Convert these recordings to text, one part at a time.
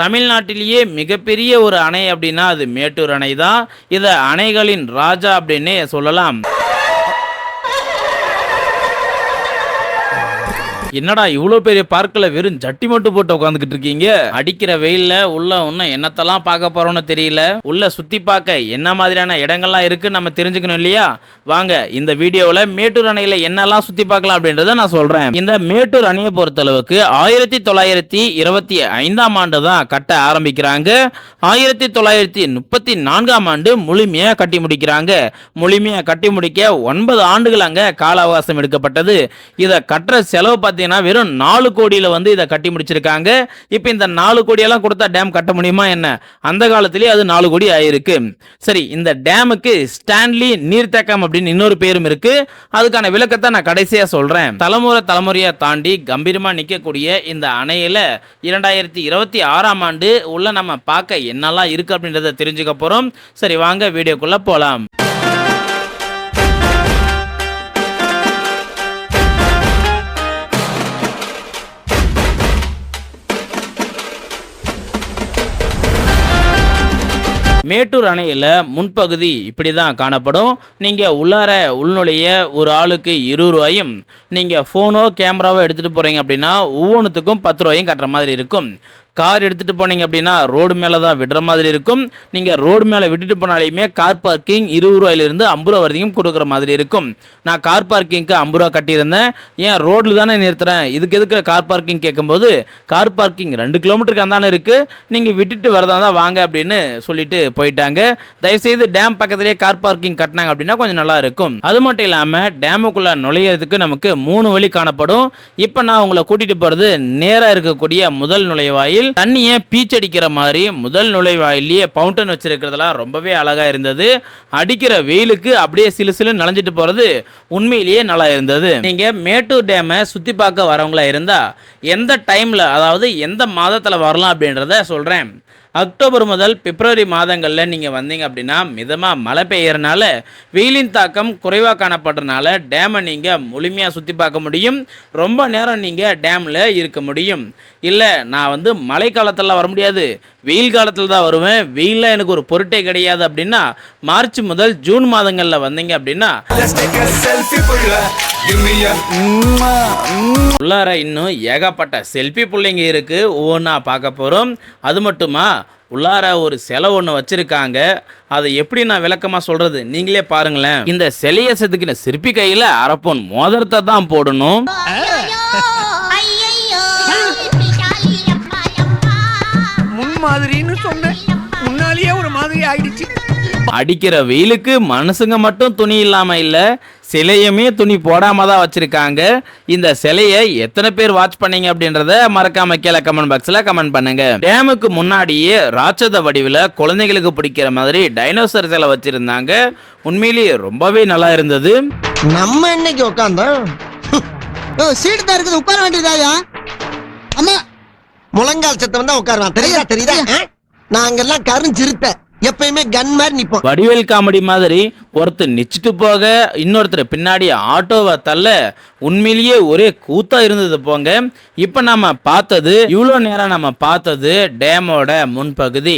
தமிழ்நாட்டிலேயே மிகப்பெரிய ஒரு அணை அப்படின்னா அது மேட்டூர் அணை தான். இதை அணைகளின் ராஜா அப்படின்னே சொல்லலாம். என்னடா இவ்வளோ பெரிய பார்க்கில் வெறும் ஜட்டி மட்டும் போட்டு உட்காந்துக்கிட்டு இருக்கீங்க? அடிக்கிற வெயில்ல உள்ள இன்னும் என்னத்தெல்லாம் பார்க்க போறோம்னு தெரியல. உள்ள சுத்தி பார்க்க என்ன மாதிரியான இடங்கள்லாம் இருக்கு நம்ம தெரிஞ்சுக்கணும் இல்லையா? வாங்க இந்த வீடியோவில் மேட்டூர் அணையில என்னெல்லாம் சுத்தி பார்க்கலாம் அப்படின்றத நான் சொல்றேன். இந்த மேட்டூர் அணையை பொறுத்தளவுக்கு 1925ஆம் ஆண்டு தான் கட்ட ஆரம்பிக்கிறாங்க. 1934ஆம் ஆண்டு முழுமையா கட்டி முடிக்கிறாங்க. முழுமையா கட்டி முடிக்க 9 ஆண்டுகள் அங்க கால அவகாசம் எடுக்கப்பட்டது. இதை கட்டுற செலவு வெறும் 4 கோடியில இதை கட்டி முடிச்சிருக்காங்க. இப்ப இந்த 4 கோடியெல்லாம் கொடுத்தா டேம் கட்ட முடியுமா என்ன? அந்த காலத்திலேயே அது 4 கோடி ஆயிருக்கு. சரி, இந்த டேமுக்கு ஸ்டான்லி நீர்த்தேக்கம் அப்படின்னு இன்னொரு பேரும் இருக்கு. அதுக்கான விளக்கத்தை நான் கடைசியா சொல்றேன். தலைமுறையா தாண்டி கம்பீரமா நிக்கக்கூடிய இந்த அணையில 2026ஆம் ஆண்டு உள்ள நம்ம பார்க்க என்னெல்லாம் இருக்கு அப்படின்றத தெரிஞ்சுக்க போறோம். சரி, வாங்க வீடியோக்குள்ள போலாம். மேட்டூர் அணையில் முன்பகுதி இப்படி தான் காணப்படும். நீங்கள் உள்ளார உள்நுழைய ஒரு ஆளுக்கு 20 ரூபாயும், நீங்கள் ஃபோனோ கேமராவோ எடுத்துகிட்டு போகிறீங்க அப்படின்னா ஒவ்வொன்றுத்துக்கும் 10 ரூபாயும் கட்டுற மாதிரி இருக்கும். கார் எடுத்துகிட்டு போனீங்க அப்படின்னா ரோடு மேலே தான் விடுற மாதிரி இருக்கும். நீங்கள் ரோடு மேலே விட்டுட்டு போனாலையுமே கார் பார்க்கிங் 20 ரூபாயிலிருந்து 50 ரூபா வரைக்கும் கொடுக்குற மாதிரி இருக்கும். நான் கார் பார்க்கிங்க்கு 50 ரூபா கட்டியிருந்தேன். ஏன் ரோட்டில் தானே நிறுத்துறேன், இதுக்கு எதுக்கு கார் பார்க்கிங் கேட்கும்போது, கார் பார்க்கிங் 2 கிலோமீட்டருக்கு அந்தானே இருக்குது, நீங்கள் விட்டுட்டு வரதா தான் வாங்க அப்படின்னு சொல்லிட்டு போயிட்டாங்க. தயவுசெய்து டேம் பக்கத்திலேயே கார் பார்க்கிங் கட்டினாங்க அப்படின்னா கொஞ்சம் நல்லா இருக்கும். அது மட்டும் இல்லாமல் டேமுக்குள்ளே நுழையிறதுக்கு நமக்கு 3 வழி காணப்படும். இப்போ நான் உங்களை கூட்டிகிட்டு போகிறது நேராக இருக்கக்கூடிய முதல் நுழைவாயில். தண்ணியை பீச்சடிக்கிற மாதிரி முதல் நுழைவாயிலேயே பவுண்டன் வச்சிருக்கிறதுலாம் ரொம்பவே அழகா இருந்தது. அடிக்கிற வெயிலுக்கு அப்படியே சிலு நனைஞ்சிட்டு போறது உண்மையிலேயே நல்லா இருந்தது. நீங்க மேட்டூர் டேமை சுத்தி பார்க்க வரவங்களா இருந்தா எந்த டைம்ல, அதாவது எந்த மாதத்துல வரலாம் அப்படின்றத சொல்றேன். அக்டோபர் முதல் பிப்ரவரி மாதங்களில் நீங்கள் வந்தீங்க அப்படின்னா மிதமாக மழை பெய்யறனால வெயிலின் தாக்கம் குறைவாக காணப்படுறதுனால டேமை நீங்கள் முழுமையாக சுற்றி பார்க்க முடியும். ரொம்ப நேரம் நீங்கள் டேமில் இருக்க முடியும். இல்லை, நான் மழை காலத்தில் வர முடியாது, வெயில் காலத்தில் தான் வருவேன், வெயிலில் எனக்கு ஒரு பொருட்டே கிடையாது அப்படின்னா மார்ச் முதல் ஜூன் மாதங்களில் வந்தீங்க அப்படின்னா உள்ளார இன்னும் ஏகப்பட்ட செல்ஃபி பிள்ளைங்க இருக்கு. ஒவ்வொன்றா பார்க்க போகிறோம். அது மட்டுமா, உள்ளார ஒரு சிலை ஒன்று வச்சிருக்காங்க. அதை எப்படி நான் விளக்கமாக சொல்றது, நீங்களே பாருங்களேன். இந்த சிலையை செதுக்கின சிற்பி கையில் அரப்பொன் மோதிரத்தை தான் போடணும். முன்மாதிரின்னு சொன்னேன், முன்னாலேயே ஒரு மாதிரி ஆயிடுச்சு. அடிக்கிற வெயிலுக்கு மனுஷங்க மட்டும் துணி இல்லாம இல்ல, சிலையுமே துணி போடாம தான் வச்சிருக்காங்க. இந்த சிலையை எத்தனை பேர் வாட்ச் பண்ணீங்க அப்படின்றத மறக்காம கீழே கமெண்ட் பாக்ஸ்ல கமெண்ட் பண்ணுங்க. டேமுக்கு முன்னாடியே ராட்சத வடிவில் குழந்தைகளுக்கு பிடிக்கிற மாதிரி டைனோசர் சிலை வச்சிருந்தாங்க. உண்மையிலேயே ரொம்பவே நல்லா இருந்தது. நம்ம இன்னைக்கு உட்காந்தோம் சீட்டு தான் இருக்குது, உட்கார வேண்டியதாயா? அம்மா, முழங்கால் சத்தம் தான் உட்காருவான். தெரியுதா? நாங்கெல்லாம் கருஞ்சிருத்த எப்பயுமே கன் மாதிரி நிப்போம். வடிவேல் காமெடி மாதிரி ஒருத்தர் நிச்சிட்டு போக இன்னொருத்தர் பின்னாடி ஆட்டோவை தள்ள உண்மையிலேயே ஒரே கூத்தா இருந்தது போங்க. இப்ப நம்ம பார்த்தது, இவ்வளோ நேரம் நம்ம பார்த்தது டேமோட முன்பகுதி.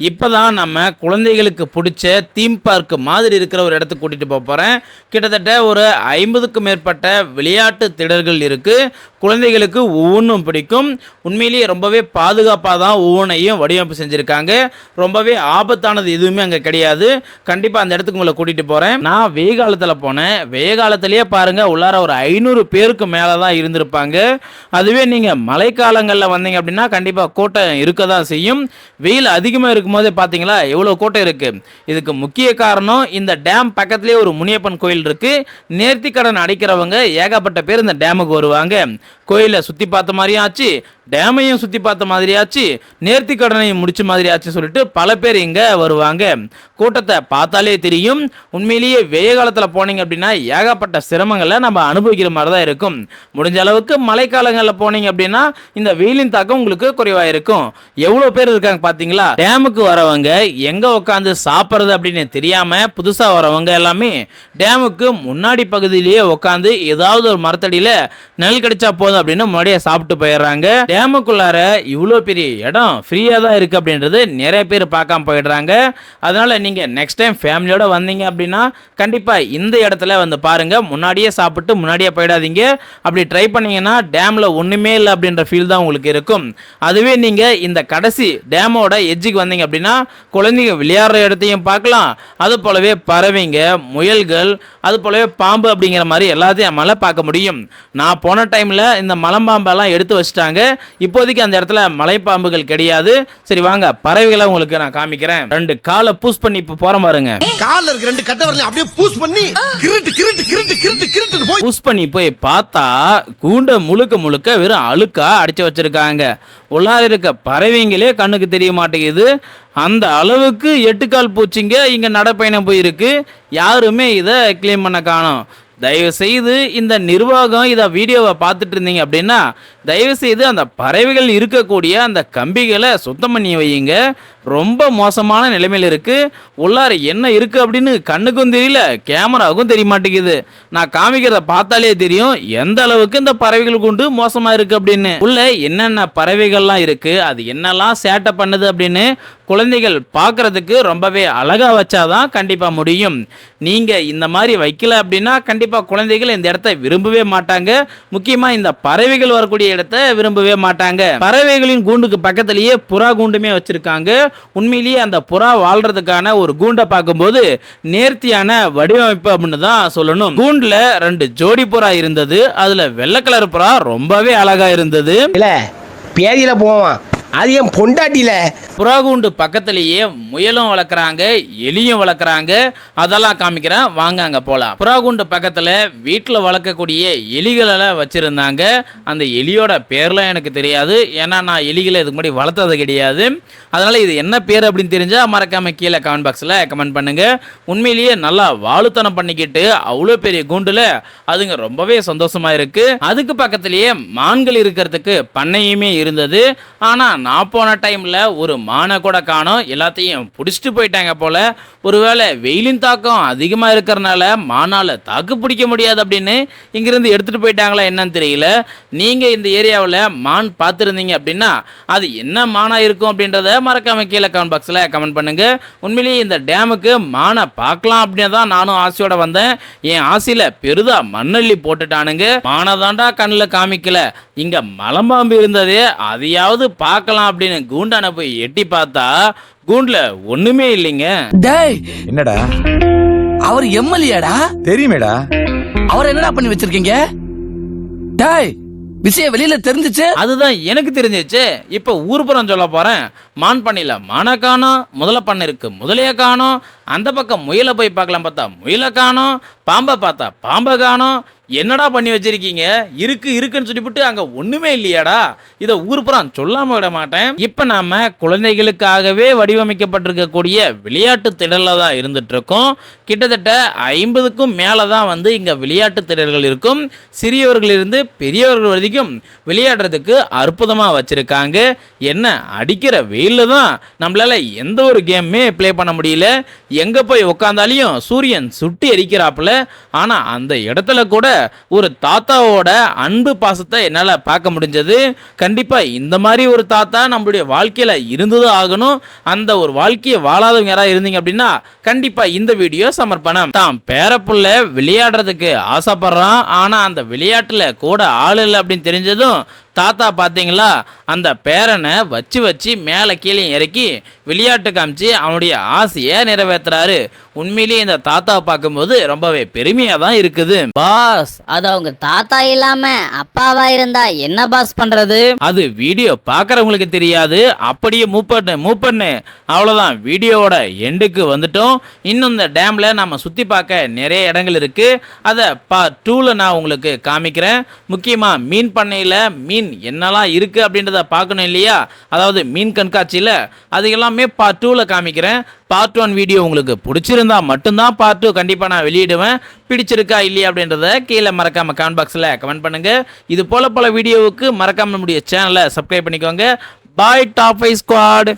இப்பதான் நம்ம குழந்தைகளுக்கு பிடிச்ச தீம் பார்க் மாதிரி இருக்கிற ஒரு இடத்துக்கு கூட்டிட்டு போறேன். கிட்டத்தட்ட ஒரு 50க்கும் மேற்பட்ட விளையாட்டு திடல்கள் இருக்கு. குழந்தைகளுக்கு ஒவ்வொன்றும் பிடிக்கும். உண்மையிலேயே ரொம்பவே பாதுகாப்பாக தான் ஒவ்வொன்றையும் வடிவமைப்பு செஞ்சுருக்காங்க. ரொம்பவே ஆபத்தானது எதுவுமே அங்கே கிடையாது. கண்டிப்பாக அந்த இடத்துக்கு உங்களை கூட்டிகிட்டு போகிறேன். நான் வெய்ய காலத்தில் போனேன். வெய்ய காலத்திலேயே பாருங்கள், உள்ளார ஒரு 500 பேருக்கு மேலே தான் இருந்திருப்பாங்க. அதுவே நீங்கள் மழைக்காலங்களில் வந்தீங்க அப்படின்னா கண்டிப்பாக கூட்டம் இருக்க தான் செய்யும். வெயில் அதிகமாக இருக்கும் போதே பார்த்தீங்களா எவ்வளோ கூட்டம் இருக்குது. இதுக்கு முக்கிய காரணம், இந்த டேம் பக்கத்துலேயே ஒரு முனியப்பன் கோயில் இருக்குது. நேர்த்தி கடன் அடைக்கிறவங்க ஏகப்பட்ட பேர் இந்த டேமுக்கு வருவாங்க. கோயிலை சுற்றி பார்த்த மாதிரியும் ஆச்சு, டேமையும் சுற்றி பார்த்த மாதிரி ஆச்சு, நேர்த்தி கடனையும் முடிச்ச மாதிரி ஆச்சு சொல்லிட்டு பல பேர் இங்கே வருவாங்க. கூட்டத்தை பார்த்தாலே தெரியும். உண்மையிலேயே வெய்ய காலத்தில் போனீங்க அப்படின்னா ஏகப்பட்ட சிரமங்களை நம்ம அனுபவிக்கிற மாதிரி தான் இருக்கும். முடிஞ்ச அளவுக்கு மழைக்காலங்களில் போனீங்க அப்படின்னா இந்த வெயிலின் தாக்கம் உங்களுக்கு குறைவாக இருக்கும். எவ்வளோ பேர் இருக்காங்க பார்த்தீங்களா? டேமுக்கு வரவங்க எங்கே உட்காந்து சாப்பிட்றது அப்படின்னு தெரியாமல் புதுசாக வரவங்க எல்லாமே டேமுக்கு முன்னாடி பகுதியிலேயே உட்காந்து ஏதாவது ஒரு மரத்தடியில் நெல் கிடைச்சா போதும் அப்படின்னு முன்னாடியே சாப்பிட்டு போயிடுறாங்க. டேமுக்குள்ளார இவ்வளோ பெரிய இடம் ஃப்ரீயா தான் இருக்கு அப்படின்றது நிறைய பேர் பார்க்காம போயிடுறாங்க. அதனால நீங்க நெக்ஸ்ட் டைம் ஃபேமிலியோட வந்தீங்க அப்படின்னா கண்டிப்பா இந்த இடத்துல வந்து பாருங்க. முன்னாடியே சாப்பிட்டு முன்னாடியே போயிடாதீங்க. அப்படி ட்ரை பண்ணீங்கன்னா டேம்ல ஒண்ணுமே இல்லை அப்படின்ற ஃபீல் தான் உங்களுக்கு இருக்கும். அதுவே நீங்க இந்த கடைசி டேமோட எட்ஜுக்கு வந்தீங்க அப்படின்னா குழந்தைங்க விளையாடுற இடத்தையும் பார்க்கலாம். அது போலவே பறவைங்க, முயல்கள், அது போலவே பாம்பு அப்படிங்கிற மாதிரி எல்லாத்தையும் நம்மளால பார்க்க முடியும். நான் போன டைம்ல இந்த மலைப்பாம்பெல்லாம் எடுத்து வச்சுட்டாங்க. இப்போதைக்கு அந்த இடத்துல மலைப்பாம்புகள் கிடையாது. சரி வாங்க பறவைகளை உங்களுக்கு நான் காமிக்கிறேன். 2 காலை பூஸ் பண்ணி இப்போ போற பாருங்க. கால்ல இருக்க 2 கட்டை வரல அப்படியே பூஸ் பண்ணி கிருட்டு கிருட்டு கிருட்டு கிருட்டு கிருட்டு போய் பூஸ் பண்ணி போய் பார்த்தா கூண்ட முழுக்க முழுக்க வெறும் அழுக்கா அடிச்சு வச்சிருக்காங்க. உள்ளார இருக்க பறவைங்களே கண்ணுக்கு தெரிய மாட்டேங்குது. அந்த அளவுக்கு 8 கால் பூச்சிங்க இங்க நடப்பயணம் போயிருக்கு. யாருமே இதை கிளீன் பண்ண காணோம். தயவு செய்து இந்த நிர்வாகம் இதை வீடியோவை பார்த்துட்டு இருந்தீங்க அப்படின்னா தயவு செய்து அந்த பறவைகள் இருக்கக்கூடிய அந்த கம்பிகளை சுத்தம் பண்ணி வையுங்க. ரொம்ப மோசமான நிலைமையில் இருக்கு. உள்ளார என்ன இருக்கு அப்படின்னு கண்ணுக்கும் தெரியல, கேமராவுக்கும் தெரிய மாட்டேங்குது. நான் காமிக்கிறத பார்த்தாலே தெரியும் எந்த அளவுக்கு இந்த பறவைகள் கொண்டு மோசமா இருக்கு அப்படின்னு. உள்ள என்னென்ன பறவைகள்லாம் இருக்கு, அது என்னெல்லாம் சேட்டை பண்ணுது அப்படின்னு குழந்தைகள் பார்க்கறதுக்கு ரொம்பவே அழகா வச்சாதான் கண்டிப்பா முடியும். நீங்க இந்த மாதிரி வைக்கல அப்படின்னா கண்டிப்பா குழந்தைகள் இந்த இடத்த விரும்பவே மாட்டாங்க. முக்கியமா இந்த பறவைகள் வரக்கூடிய இடத்த விரும்பவே மாட்டாங்க. பறவைகளின் கூண்டுக்கு பக்கத்திலேயே புறா கூண்டுமே வச்சிருக்காங்க. உண்மையிலேயே அந்த புறா வாழ்றதுக்கான ஒரு கூண்டை பார்க்கும்போது நேர்த்தியான வடிவமைப்பு அப்படின்னு தான் சொல்லணும். கூண்டுல 2 ஜோடி புறா இருந்தது. அதுல வெள்ளை கலர் புறா ரொம்பவே அழகா இருந்தது. இல்ல பேதியில போவான், அது என் பொண்டாட்டியில. புறா கூண்டு பக்கத்திலேயே முயலும் வளர்க்குறாங்க, எலியும் வளர்க்குறாங்க. அதெல்லாம் காமிக்கிறேன், வாங்க அங்கே போகலாம். புறா கூண்டு பக்கத்தில் வீட்டில் வளர்க்கக்கூடிய எலிகளெல்லாம் வச்சுருந்தாங்க. அந்த எலியோட பேர்லாம் எனக்கு தெரியாது, ஏன்னா நான் எலிகளை இதுக்கு முன்னாடி வளர்த்தது கிடையாது. அதனால் இது என்ன பேர் அப்படின்னு தெரிஞ்சால் மறக்காமல் கீழே கமெண்ட் பாக்ஸில் கமெண்ட் பண்ணுங்கள். உண்மையிலேயே நல்லா வாழுத்தனம் பண்ணிக்கிட்டு அவ்வளோ பெரிய கூண்டில் அதுங்க ரொம்பவே சந்தோஷமாக இருக்குது. அதுக்கு பக்கத்திலேயே மான்கள் இருக்கிறதுக்கு பண்ணையுமே இருந்தது. ஆனால் நான் போன டைமில் ஒரு மானை கூட காணோம். எல்லாத்தையும் பிடிச்சிட்டு போயிட்டாங்க போல. ஒருவேளை வெயிலின் தாக்கம் அதிகமாக இருக்கிறனால மானால் தாக்கு பிடிக்க முடியாது அப்படின்னு இங்கிருந்து எடுத்துகிட்டு போயிட்டாங்களா என்னன்னு தெரியல. நீங்கள் இந்த ஏரியாவில் மான் பார்த்துருந்தீங்க அப்படின்னா அது என்ன மானாக இருக்கும் அப்படின்றத மறக்காம கீழே கமெண்ட் பாக்ஸில் கமெண்ட் பண்ணுங்கள். உண்மையிலேயே இந்த டேமுக்கு மானை பார்க்கலாம் அப்படின்னு தான் நானும் ஆசையோட வந்தேன். என் ஆசையில் பெரிதா மண்ணள்ளி போட்டுட்டானுங்க. மானை தாண்டா கண்ணில் காமிக்கல, இங்கே மலம்பாம்பு இருந்ததே அதையாவது பார்க்கலாம் அப்படின்னு கூண்டான போய் எட்டி பார்த்தா கூண்டுல ஒண்ணுமே இல்லைங்க. டேய் என்னடா அவர் எம்எல்ஏடா? தெரியுமேடா. அவர் என்னடா பண்ணி வச்சிருக்கீங்க? டேய் விஷயம் வெளியில தெரிஞ்சிச்சு. அதுதான் எனக்கு தெரிஞ்சிச்சு. இப்ப ஊர்புறம் சொல்ல போறேன். மான் பண்ணையில மானை காணோம், முதல பண்ணை இருக்கு முதலைய காணோம், அந்த பக்கம் முயலை போய் பார்க்கலாம் பார்த்தா முயலை காணோம், பாம்பை பார்த்தா பாம்பை காணோம். என்னடா பண்ணி வச்சிருக்கீங்க? இருக்குன்னு சொல்லிவிட்டு அங்க ஒண்ணுமே இல்லையாடா? இதை ஊர்புறம் சொல்லாம விட மாட்டேன். இப்ப நாம குழந்தைகளுக்காகவே வடிவமைக்கப்பட்டிருக்கக்கூடிய விளையாட்டு திடல்ல தான் இருந்துட்டு இருக்கோம். கிட்டத்தட்ட 50க்கும் மேலதான் வந்து இங்க விளையாட்டு திடல்கள் இருக்கும். சிறியவர்கள் இருந்து பெரியவர்கள் வரைக்கும் விளையாடுறதுக்கு அற்புதமா வச்சிருக்காங்க. என்ன அடிக்கிற வெயில்ல தான் நம்மளால எந்த ஒரு கேமுமே பிளே பண்ண முடியல. எங்க போய் உட்காந்தாலையும் சூரியன் சுட்டி எரிக்கிறாப்புல. ஆனா அந்த இடத்துல கூட ஒரு தாத்தாவோட அன்பு பாசத்தை என்னால பார்க்க முடிஞ்சது. கண்டிப்பா இந்த மாதிரி ஒரு தாத்தா நம்மளுடைய வாழ்க்கையில இருந்ததும் ஆகணும். அந்த ஒரு வாழ்க்கையை வாழாதவங்க யாராவது இருந்தீங்க அப்படின்னா கண்டிப்பா இந்த வீடியோ சமர்ப்பணம். தான் பேரப்புள்ள விளையாடுறதுக்கு ஆசைப்படுறான், ஆனா அந்த விளையாட்டுல கூட ஆள் இல்லை அப்படின்னு தெரிஞ்சதும் தாத்தா பார்த்தீங்களா அந்த பேரனை வச்சு மேலே கீழே இறக்கி விளையாட்டு காமிச்சு அவனுடைய ஆசையை நிறைவேற்றுறாரு. உண்மையிலேயே இந்த தாத்தாவை பார்க்கும்போது ரொம்பவே பெருமையா தான் இருக்குது. பாஸ், அது அவங்க தாத்தா இல்லாம அப்பாவா இருந்தா என்ன பாஸ் பண்றது? அது வீடியோ பார்க்கறவங்களுக்கு தெரியாது. அப்படியே மூவ் பண்ணு அவ்வளோதான். வீடியோவோட எண்டுக்கு வந்துட்டோம். இன்னும் இந்த டேம்ல நம்ம சுத்தி பார்க்க நிறைய இடங்கள் இருக்கு. அதை பார்ட் 2ல நான் உங்களுக்கு காமிக்கிறேன். முக்கியமா மீன் பண்ணையில மீன் என்னெல்லாம் இருக்கு அப்படின்றத பார்க்கணும் இல்லையா? அதாவது மீன் கண்காட்சியில் அது எல்லாமே பார்ட் 2ல காமிக்கிறேன். பார்ட் 1 வீடியோ உங்களுக்கு பிடிச்சிருந்தா மட்டும்தான் பார்ட் 2 கண்டிப்பாக நான் வெளியிடுவேன். பிடிச்சிருக்கா இல்லையா அப்படின்றத கீழே மறக்காம கமெண்ட் பாக்ஸில் கமெண்ட் பண்ணுங்க. இது போல பல வீடியோவுக்கு மறக்காம நம்முடைய சேனலை சப்ஸ்கிரைப் பண்ணிக்கோங்க. பாய் டாப் 5 ஸ்குவாட்.